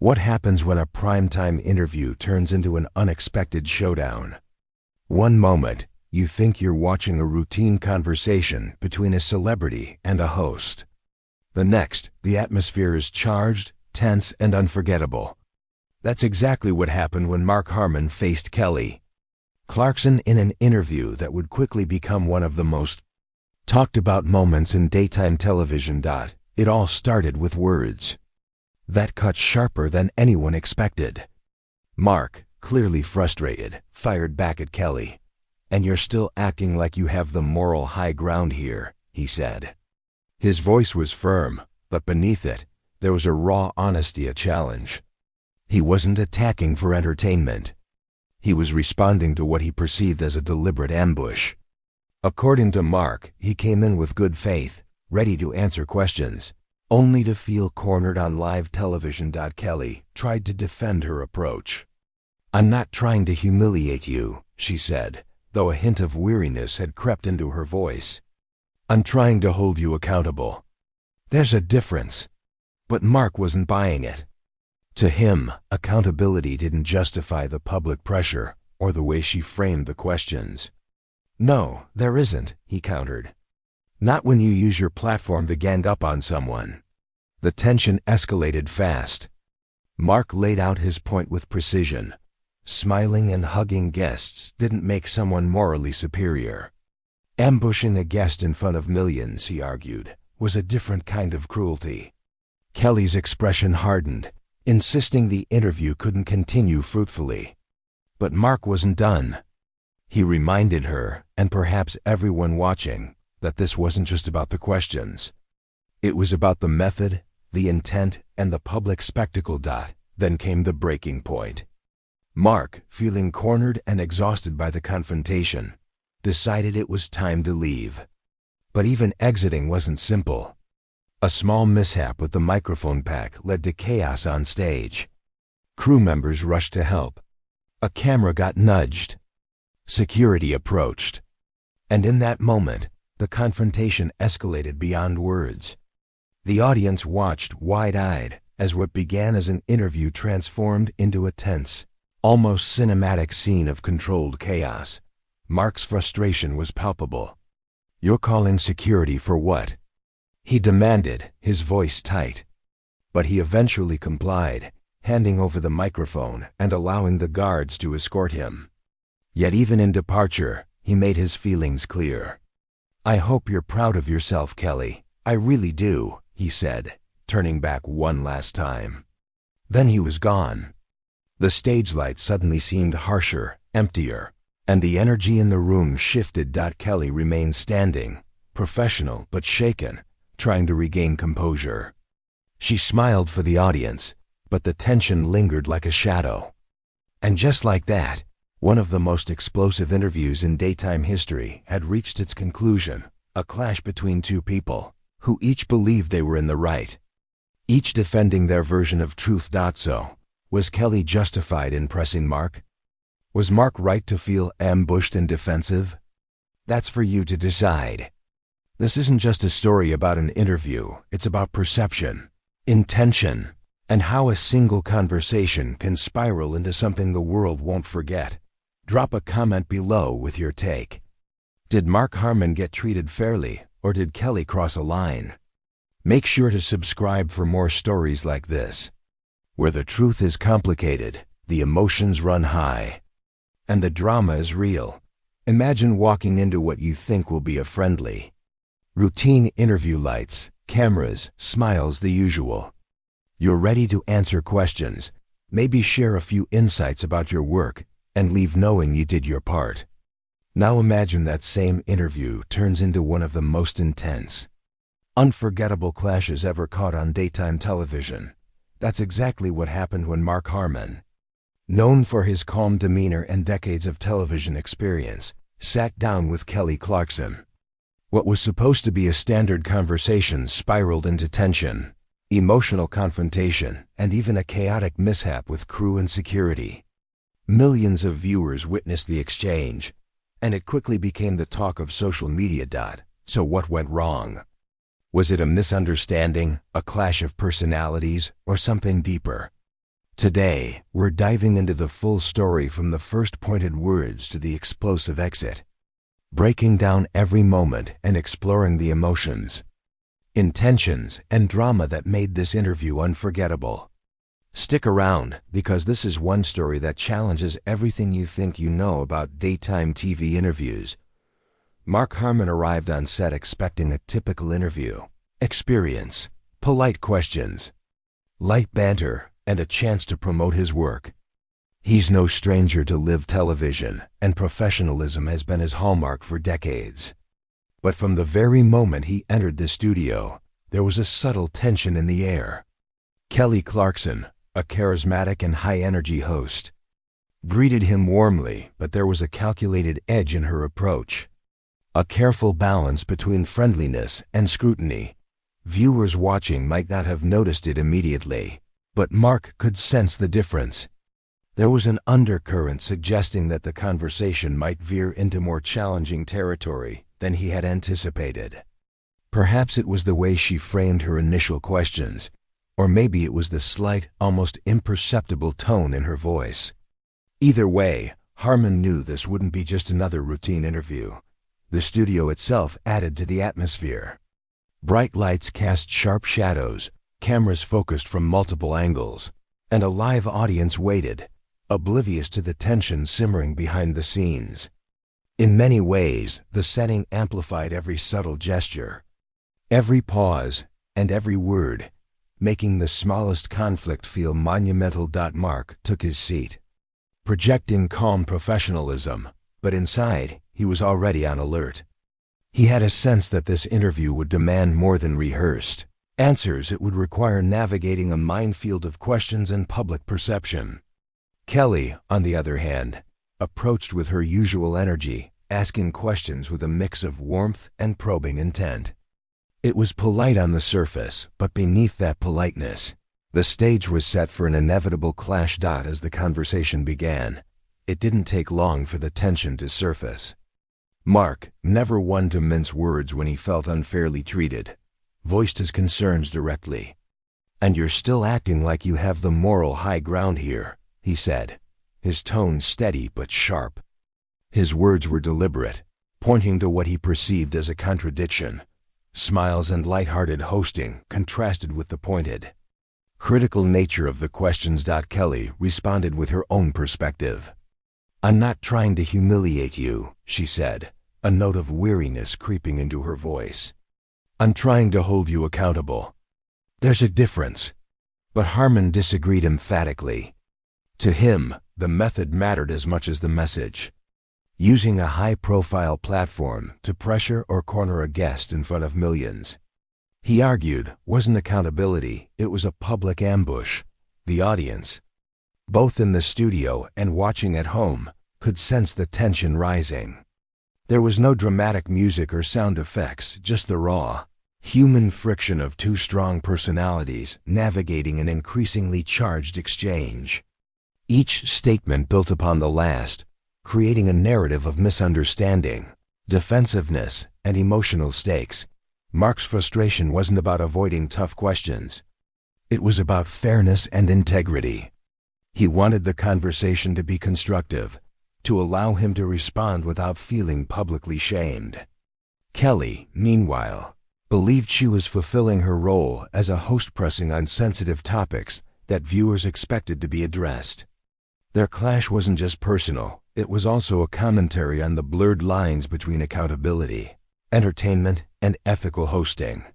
What happens when a primetime interview turns into an unexpected showdown? One moment, you think you're watching a routine conversation between a celebrity and a host. The next, the atmosphere is charged, tense, and unforgettable. That's exactly what happened when Mark Harmon faced Kelly Clarkson in an interview that would quickly become one of the most talked about moments in daytime television. It all started with words that cut sharper than anyone expected. Mark, clearly frustrated, fired back at Kelly. "And you're still acting like you have the moral high ground here," he said. His voice was firm, but beneath it, there was a raw honesty, a challenge. He wasn't attacking for entertainment. He was responding to what he perceived as a deliberate ambush. According to Mark, he came in with good faith, ready to answer questions, only to feel cornered on live television. Kelly tried to defend her approach. "I'm not trying to humiliate you," she said, though a hint of weariness had crept into her voice. "I'm trying to hold you accountable." There's a difference. But Mark wasn't buying it. To him, accountability didn't justify the public pressure or the way she framed the questions. "No, there isn't," he countered. "Not when you use your platform to gang up on someone." The tension escalated fast. Mark laid out his point with precision. Smiling and hugging guests didn't make someone morally superior. Ambushing a guest in front of millions, he argued, was a different kind of cruelty. Kelly's expression hardened, insisting the interview couldn't continue fruitfully. But Mark wasn't done. He reminded her, and perhaps everyone watching, that this wasn't just about the questions. It was about the method, the intent, and the public spectacle. Then came the breaking point. Mark, feeling cornered and exhausted by the confrontation, decided it was time to leave. But even exiting wasn't simple. A small mishap with the microphone pack led to chaos on stage. Crew members rushed to help. A camera got nudged. Security approached. And in that moment, the confrontation escalated beyond words. The audience watched wide-eyed as what began as an interview transformed into a tense, almost cinematic scene of controlled chaos. Mark's frustration was palpable. "You're calling security for what?" he demanded, his voice tight. But he eventually complied, handing over the microphone and allowing the guards to escort him. Yet even in departure, he made his feelings clear. "I hope you're proud of yourself, Kelly. I really do," he said, turning back one last time. Then he was gone. The stage lights suddenly seemed harsher, emptier, and the energy in the room shifted. Kelly remained standing, professional but shaken, trying to regain composure. She smiled for the audience, but the tension lingered like a shadow. And just like that, one of the most explosive interviews in daytime history had reached its conclusion, a clash between two people who each believed they were in the right, each defending their version of truth. So, was Kelly justified in pressing Mark? Was Mark right to feel ambushed and defensive? That's for you to decide. This isn't just a story about an interview, it's about perception, intention, and how a single conversation can spiral into something the world won't forget. Drop a comment below with your take. Did Mark Harmon get treated fairly, or did Kelly cross a line? Make sure to subscribe for more stories like this, where the truth is complicated, the emotions run high, and the drama is real. Imagine walking into what you think will be a friendly, routine interview: lights, cameras, smiles, the usual. You're ready to answer questions, maybe share a few insights about your work, and leave knowing you did your part. Now imagine that same interview turns into one of the most intense, unforgettable clashes ever caught on daytime television. That's exactly what happened when Mark Harmon, known for his calm demeanor and decades of television experience, sat down with Kelly Clarkson. What was supposed to be a standard conversation spiraled into tension, emotional confrontation, and even a chaotic mishap with crew and security. Millions of viewers witnessed the exchange, and it quickly became the talk of social media. So what went wrong? Was it a misunderstanding, a clash of personalities, or something deeper? Today, we're diving into the full story from the first pointed words to the explosive exit, breaking down every moment and exploring the emotions, intentions, and drama that made this interview unforgettable. Stick around, because this is one story that challenges everything you think you know about daytime TV interviews. Mark Harmon arrived on set expecting a typical interview experience, polite questions, light banter, and a chance to promote his work. He's no stranger to live television, and professionalism has been his hallmark for decades. But from the very moment he entered the studio, there was a subtle tension in the air. Kelly Clarkson, a charismatic and high-energy host, greeted him warmly, but there was a calculated edge in her approach. A careful balance between friendliness and scrutiny. Viewers watching might not have noticed it immediately, but Mark could sense the difference. There was an undercurrent suggesting that the conversation might veer into more challenging territory than he had anticipated. Perhaps it was the way she framed her initial questions, or maybe it was the slight, almost imperceptible tone in her voice. Either way, Harmon knew this wouldn't be just another routine interview. The studio itself added to the atmosphere. Bright lights cast sharp shadows, cameras focused from multiple angles, and a live audience waited, oblivious to the tension simmering behind the scenes. In many ways, the setting amplified every subtle gesture, every pause, and every word, making the smallest conflict feel monumental. Mark took his seat, projecting calm professionalism, but inside, he was already on alert. He had a sense that this interview would demand more than rehearsed answers. It would require navigating a minefield of questions and public perception. Kelly, on the other hand, approached with her usual energy, asking questions with a mix of warmth and probing intent. It was polite on the surface, but beneath that politeness, the stage was set for an inevitable clash. As the conversation began, it didn't take long for the tension to surface. Mark, never one to mince words when he felt unfairly treated, voiced his concerns directly. "And you're still acting like you have the moral high ground here," he said, his tone steady but sharp. His words were deliberate, pointing to what he perceived as a contradiction. Smiles and light-hearted hosting contrasted with the pointed, critical nature of the questions. Kelly responded with her own perspective. "I'm not trying to humiliate you," she said, a note of weariness creeping into her voice. "I'm trying to hold you accountable." There's a difference. But Harmon disagreed emphatically. To him, the method mattered as much as the message. Using a high-profile platform to pressure or corner a guest in front of millions, he argued, wasn't accountability, it was a public ambush. The audience, both in the studio and watching at home, could sense the tension rising. There was no dramatic music or sound effects, just the raw, human friction of two strong personalities navigating an increasingly charged exchange. Each statement built upon the last, creating a narrative of misunderstanding, defensiveness, and emotional stakes. Mark's frustration wasn't about avoiding tough questions. It was about fairness and integrity. He wanted the conversation to be constructive, to allow him to respond without feeling publicly shamed. Kelly, meanwhile, believed she was fulfilling her role as a host, pressing on sensitive topics that viewers expected to be addressed. Their clash wasn't just personal, it was also a commentary on the blurred lines between accountability, entertainment, and ethical hosting.